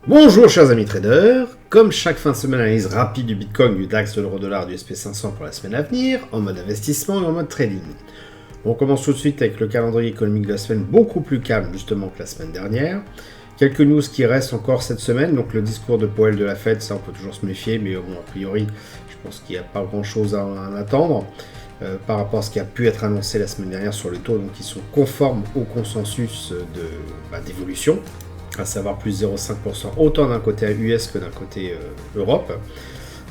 Bonjour chers amis traders, comme chaque fin de semaine analyse rapide du Bitcoin, du DAX, de l'euro-dollar, du SP500 pour la semaine à venir, en mode investissement et en mode trading. On commence tout de suite avec le calendrier économique de la semaine beaucoup plus calme justement que la semaine dernière. Quelques news qui restent encore cette semaine, donc le discours de Powell de la Fed, ça on peut toujours se méfier, mais bon a priori je pense qu'il n'y a pas grand chose à en attendre. Par rapport à ce qui a pu être annoncé la semaine dernière sur les taux, donc qui sont conformes au consensus d'évolution, à savoir plus 0,5%, autant d'un côté US que d'un côté Europe.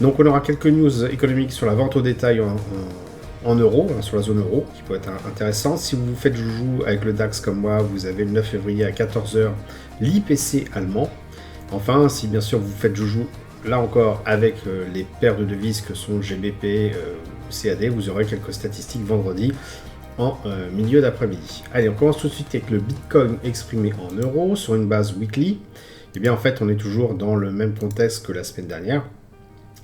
Donc on aura quelques news économiques sur la vente au détail en euros, sur la zone euro, qui peut être intéressant. Si vous faites joujou avec le DAX comme moi, vous avez le 9 février à 14h l'IPC allemand. Enfin, si bien sûr vous faites joujou, là encore, avec les paires de devises que sont GBP, CAD, vous aurez quelques statistiques vendredi en milieu d'après-midi. Allez, on commence tout de suite avec le Bitcoin exprimé en euros sur une base weekly. Et bien en fait, on est toujours dans le même contexte que la semaine dernière,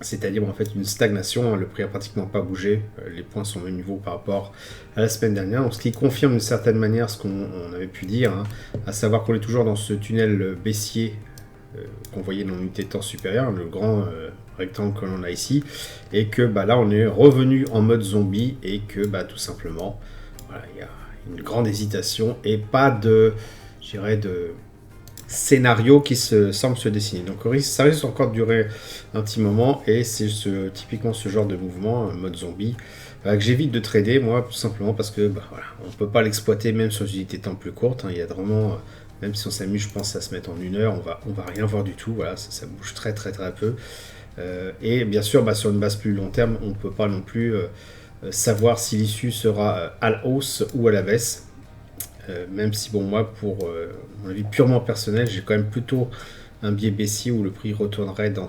c'est-à-dire en fait une stagnation, le prix n'a pratiquement pas bougé, les points sont au même niveau par rapport à la semaine dernière, donc ce qui confirme d'une certaine manière ce qu'on avait pu dire, à savoir qu'on est toujours dans ce tunnel baissier qu'on voyait dans l'unité de temps supérieure, le grand rectangle que l'on a ici, et que là on est revenu en mode zombie, et que tout simplement, voilà, il y a une grande hésitation, et pas de, je dirais, de scénario qui semble se dessiner. Donc ça risque encore de durer un petit moment, et c'est typiquement ce genre de mouvement, mode zombie, que j'évite de trader, moi, tout simplement parce que voilà, on ne peut pas l'exploiter même sur une unité de temps plus courte, il y a vraiment... Même si on s'amuse, je pense, à se mettre en une heure, on va rien voir du tout. Voilà, ça bouge très peu. Et bien sûr, sur une base plus long terme, on ne peut pas non plus savoir si l'issue sera à la hausse ou à la baisse. Même si, moi, pour mon avis purement personnel, j'ai quand même plutôt un biais baissier où le prix retournerait dans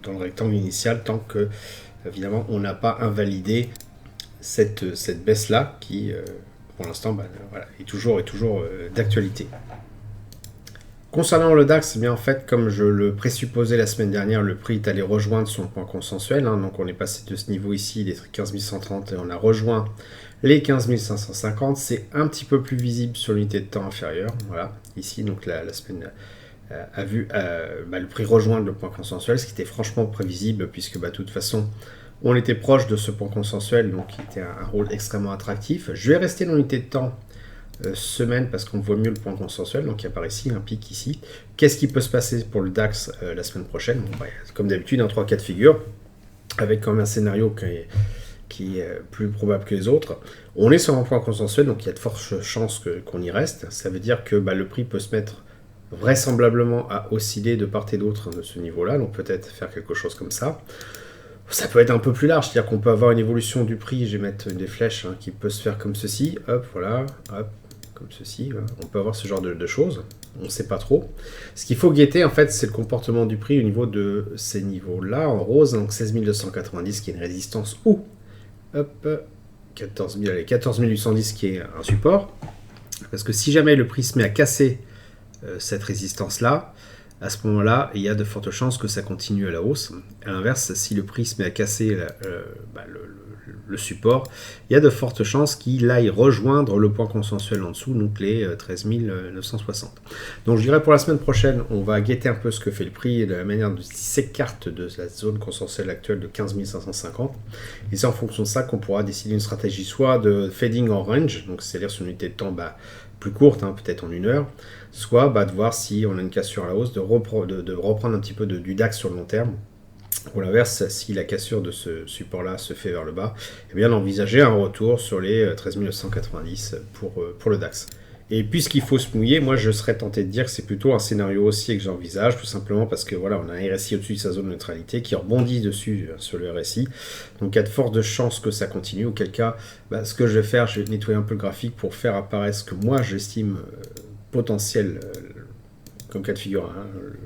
le rectangle initial tant que, évidemment, on n'a pas invalidé cette baisse-là qui, pour l'instant, voilà, est toujours d'actualité. Concernant le DAX, bien en fait, comme je le présupposais la semaine dernière, le prix est allé rejoindre son point consensuel. Donc on est passé de ce niveau ici, les 15 130, et on a rejoint les 15 550. C'est un petit peu plus visible sur l'unité de temps inférieure. Voilà, ici, donc la semaine a vu le prix rejoindre le point consensuel, ce qui était franchement prévisible, puisque de toute façon, on était proche de ce point consensuel, donc qui était un rôle extrêmement attractif. Je vais rester dans l'unité de temps semaine parce qu'on voit mieux le point consensuel, donc il apparaît ici un pic ici. Qu'est-ce qui peut se passer pour le DAX la semaine prochaine? Comme d'habitude, 3 cas de figure, avec quand même un scénario qui est plus probable que les autres. On est sur un point consensuel, donc il y a de fortes chances qu'on y reste. Ça veut dire que le prix peut se mettre vraisemblablement à osciller de part et d'autre de ce niveau-là, donc peut-être faire quelque chose comme ça. Ça peut être un peu plus large, c'est-à-dire qu'on peut avoir une évolution du prix, je vais mettre des flèches qui peut se faire comme ceci, hop, voilà, hop, comme ceci, voilà. On peut avoir ce genre de choses, on ne sait pas trop. Ce qu'il faut guetter, en fait, c'est le comportement du prix au niveau de ces niveaux-là, en rose, donc 16 290 qui est une résistance, ou, hop, 14 810 qui est un support, parce que si jamais le prix se met à casser cette résistance-là, à ce moment-là, il y a de fortes chances que ça continue à la hausse. À l'inverse, si le prix se met à casser le support, il y a de fortes chances qu'il aille rejoindre le point consensuel en dessous, donc les 13 960. Donc je dirais pour la semaine prochaine, on va guetter un peu ce que fait le prix de la manière dont il s'écarte de la zone consensuelle actuelle de 15 550. Et c'est en fonction de ça qu'on pourra décider une stratégie soit de fading en range, donc c'est-à-dire sur une unité de temps plus courte, peut-être en une heure, soit de voir si on a une cassure à la hausse, de reprendre un petit peu du DAX sur le long terme. Ou à l'inverse, si la cassure de ce support-là se fait vers le bas, eh bien d'envisager un retour sur les 13 990 pour le DAX. Et puisqu'il faut se mouiller, moi je serais tenté de dire que c'est plutôt un scénario haussier que j'envisage, tout simplement parce que voilà, on a un RSI au-dessus de sa zone de neutralité qui rebondit dessus sur le RSI. Donc il y a de fortes chances que ça continue, auquel cas, ce que je vais faire, je vais nettoyer un peu le graphique pour faire apparaître ce que moi j'estime potentiel comme cas de figure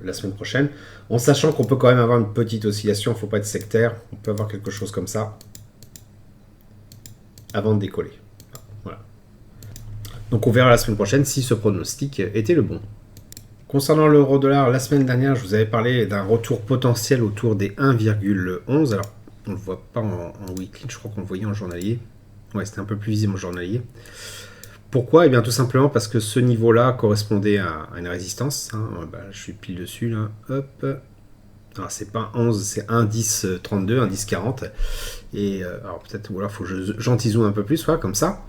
la semaine prochaine, en sachant qu'on peut quand même avoir une petite oscillation, il ne faut pas être sectaire, on peut avoir quelque chose comme ça avant de décoller. Voilà. Donc on verra la semaine prochaine si ce pronostic était le bon. Concernant l'euro-dollar, la semaine dernière, je vous avais parlé d'un retour potentiel autour des 1,11. Alors, on ne le voit pas en weekly, je crois qu'on le voyait en journalier. Ouais, c'était un peu plus visible en journalier. Pourquoi? Eh bien tout simplement parce que ce niveau-là correspondait à une résistance. Hein. Bah, je suis pile dessus là. Hop. Alors c'est pas 11, c'est 1,10,32, 1,10,40. Et alors peut-être, ou alors faut que j'anti-zoome un peu plus, voilà, comme ça.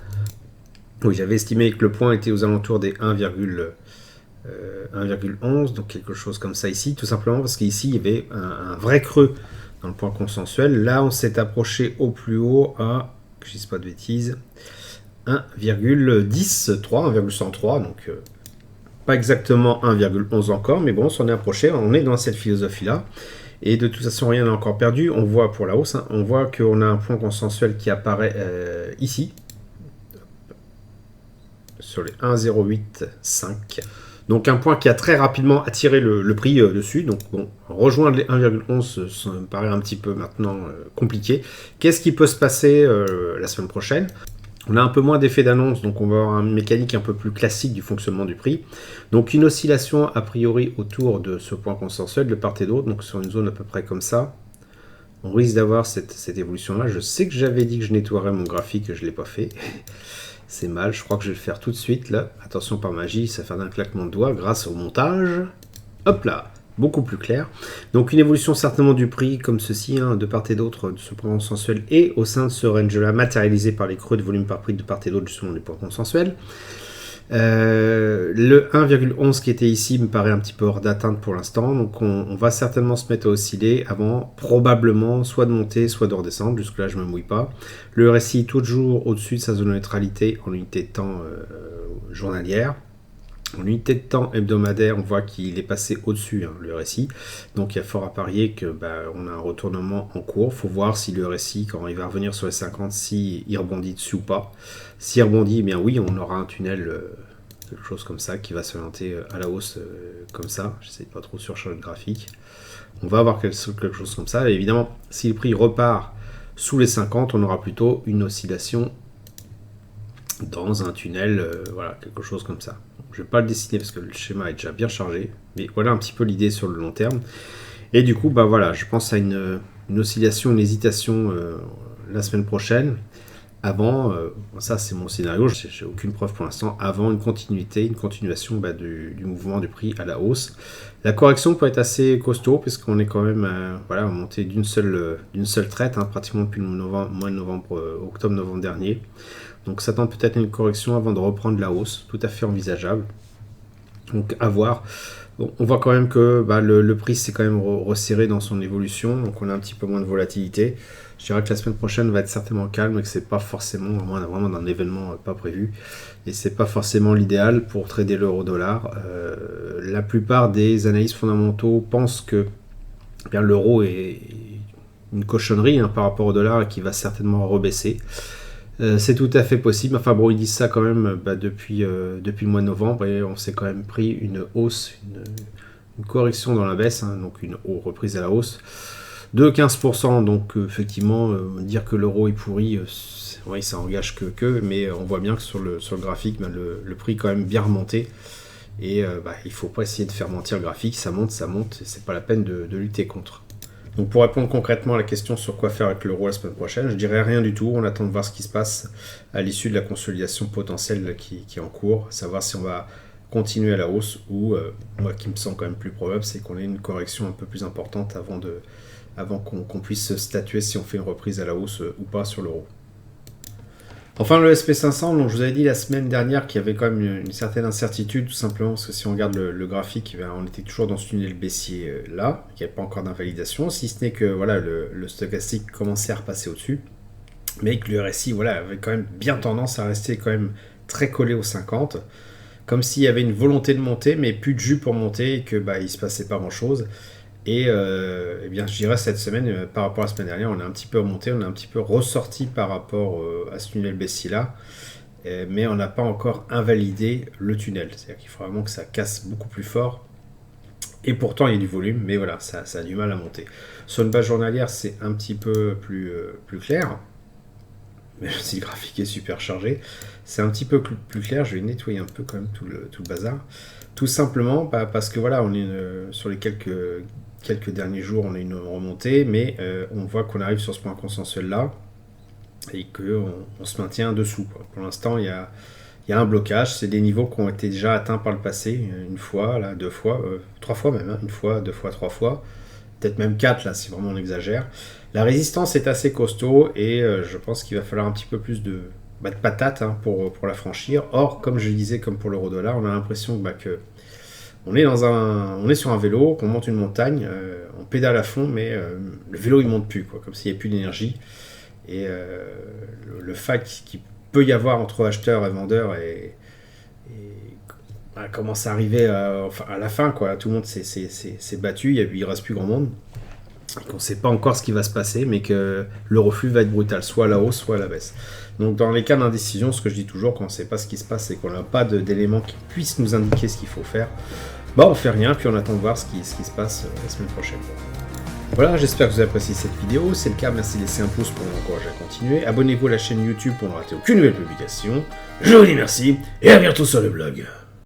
Oui, j'avais estimé que le point était aux alentours des 1,11, donc quelque chose comme ça ici, tout simplement parce qu'ici il y avait un vrai creux dans le point consensuel. Là on s'est approché au plus haut à, que je dise pas de bêtises, 1,13, 1,103, donc pas exactement 1,11 encore, mais bon, on s'en est approché, on est dans cette philosophie-là. Et de toute façon, rien n'est encore perdu. On voit pour la hausse, hein, on voit qu'on a un point consensuel qui apparaît ici, sur les 1,085. Donc un point qui a très rapidement attiré le prix dessus. Donc bon, rejoindre les 1,11, ça me paraît un petit peu maintenant compliqué. Qu'est-ce qui peut se passer la semaine prochaine? On a un peu moins d'effet d'annonce, donc on va avoir une mécanique un peu plus classique du fonctionnement du prix. Donc une oscillation a priori autour de ce point consensuel de part et d'autre, donc sur une zone à peu près comme ça. On risque d'avoir cette évolution-là. Je sais que j'avais dit que je nettoierais mon graphique, je ne l'ai pas fait. C'est mal, je crois que je vais le faire tout de suite là. Attention, par magie, ça fait d'un claquement de doigts grâce au montage. Hop là, beaucoup plus clair. Donc une évolution certainement du prix comme ceci, hein, de part et d'autre de ce point consensuel et au sein de ce range-là, matérialisé par les creux de volume par prix de part et d'autre justement des points consensuels. Le 1,11 qui était ici me paraît un petit peu hors d'atteinte pour l'instant, donc on va certainement se mettre à osciller avant probablement soit de monter, soit de redescendre. Jusque là je ne me mouille pas. Le RSI toujours au-dessus de sa zone de neutralité en unité de temps journalière. En unité de temps hebdomadaire, on voit qu'il est passé au-dessus, hein, le RSI. Donc il y a fort à parier que on a un retournement en cours. Il faut voir si le RSI, quand il va revenir sur les 50, si il rebondit dessus ou pas. S'il rebondit, eh bien oui, on aura un tunnel, quelque chose comme ça, qui va s'orienter à la hausse comme ça. J'essaie de pas trop surcharger le graphique. On va avoir quelque chose comme ça. Et évidemment, si le prix repart sous les 50, on aura plutôt une oscillation dans un tunnel, voilà, quelque chose comme ça. Je ne vais pas le dessiner parce que le schéma est déjà bien chargé, mais voilà un petit peu l'idée sur le long terme. Et du coup, voilà, je pense à une oscillation, une hésitation la semaine prochaine, avant, ça c'est mon scénario, j'ai aucune preuve pour l'instant, avant une continuité, une continuation du mouvement du prix à la hausse. La correction peut être assez costaud, puisqu'on est quand même voilà, monté d'une seule traite, hein, pratiquement depuis le mois de novembre, octobre-novembre dernier. Donc ça tente peut-être une correction avant de reprendre la hausse, tout à fait envisageable. Donc à voir. Bon, on voit quand même que le prix s'est quand même resserré dans son évolution, donc on a un petit peu moins de volatilité. Je dirais que la semaine prochaine va être certainement calme et que c'est pas forcément, vraiment d'un événement pas prévu, et c'est pas forcément l'idéal pour trader l'euro-dollar. La plupart des analystes fondamentaux pensent que l'euro est une cochonnerie, hein, par rapport au dollar et qui va certainement rebaisser. C'est tout à fait possible. Enfin bon, ils disent ça quand même depuis le mois de novembre, et on s'est quand même pris une hausse, une correction dans la baisse, hein, donc une reprise à la hausse de 15%. Donc effectivement, dire que l'euro est pourri, oui, ça engage que, mais on voit bien que sur le graphique, le prix est quand même bien remonté. Et il ne faut pas essayer de faire mentir le graphique, ça monte, et c'est pas la peine de lutter contre. Donc pour répondre concrètement à la question sur quoi faire avec l'euro la semaine prochaine, je dirais rien du tout. On attend de voir ce qui se passe à l'issue de la consolidation potentielle qui est en cours, savoir si on va continuer à la hausse ou, moi qui me semble quand même plus probable, c'est qu'on ait une correction un peu plus importante avant qu'on puisse statuer si on fait une reprise à la hausse ou pas sur l'euro. Enfin, le SP500, donc je vous avais dit la semaine dernière qu'il y avait quand même une certaine incertitude, tout simplement parce que si on regarde le graphique, on était toujours dans ce tunnel baissier là, il n'y avait pas encore d'invalidation, si ce n'est que voilà, le stochastique commençait à repasser au-dessus, mais que le RSI avait quand même bien tendance à rester quand même très collé aux 50, comme s'il y avait une volonté de monter, mais plus de jus pour monter, et que il se passait pas grand-chose. Et eh bien, je dirais cette semaine, par rapport à la semaine dernière, on a un petit peu remonté, on a un petit peu ressorti par rapport à ce tunnel baissier-là, mais on n'a pas encore invalidé le tunnel. C'est-à-dire qu'il faut vraiment que ça casse beaucoup plus fort. Et pourtant, il y a du volume, mais voilà, ça a du mal à monter. Sur une base journalière, c'est un petit peu plus clair, même si le graphique est super chargé. C'est un petit peu plus clair, je vais nettoyer un peu quand même tout le bazar. Tout simplement parce que voilà, on est sur les quelques derniers jours, on a une remontée, mais on voit qu'on arrive sur ce point consensuel là et qu'on se maintient dessous, quoi. Pour l'instant, il il y a un blocage. C'est des niveaux qui ont été déjà atteints par le passé, une fois, là, 2 fois, 3 fois même, hein, 1 fois, 2 fois, 3 fois, peut-être même 4 là, si vraiment on exagère. La résistance est assez costaud et je pense qu'il va falloir un petit peu plus de patate hein, pour la franchir. Or, comme je le disais, comme pour l'euro-dollar, on a l'impression que on est sur un vélo, qu'on monte une montagne, on pédale à fond, mais le vélo il monte plus, quoi, comme s'il n'y avait plus d'énergie. Et le fac qu'il peut y avoir entre acheteur et vendeur commence à arriver à la fin, quoi. Tout le monde s'est battu, il ne reste plus grand monde. On ne sait pas encore ce qui va se passer, mais que le reflux va être brutal, soit à la hausse, soit à la baisse. Donc dans les cas d'indécision, ce que je dis toujours, quand on ne sait pas ce qui se passe et qu'on n'a pas d'éléments qui puissent nous indiquer ce qu'il faut faire, on fait rien, puis on attend de voir ce qui se passe la semaine prochaine. Voilà, j'espère que vous avez apprécié cette vidéo. Si c'est le cas, merci de laisser un pouce pour m'encourager à continuer. Abonnez-vous à la chaîne YouTube pour ne rater aucune nouvelle publication. Je vous dis merci, et à bientôt sur le blog.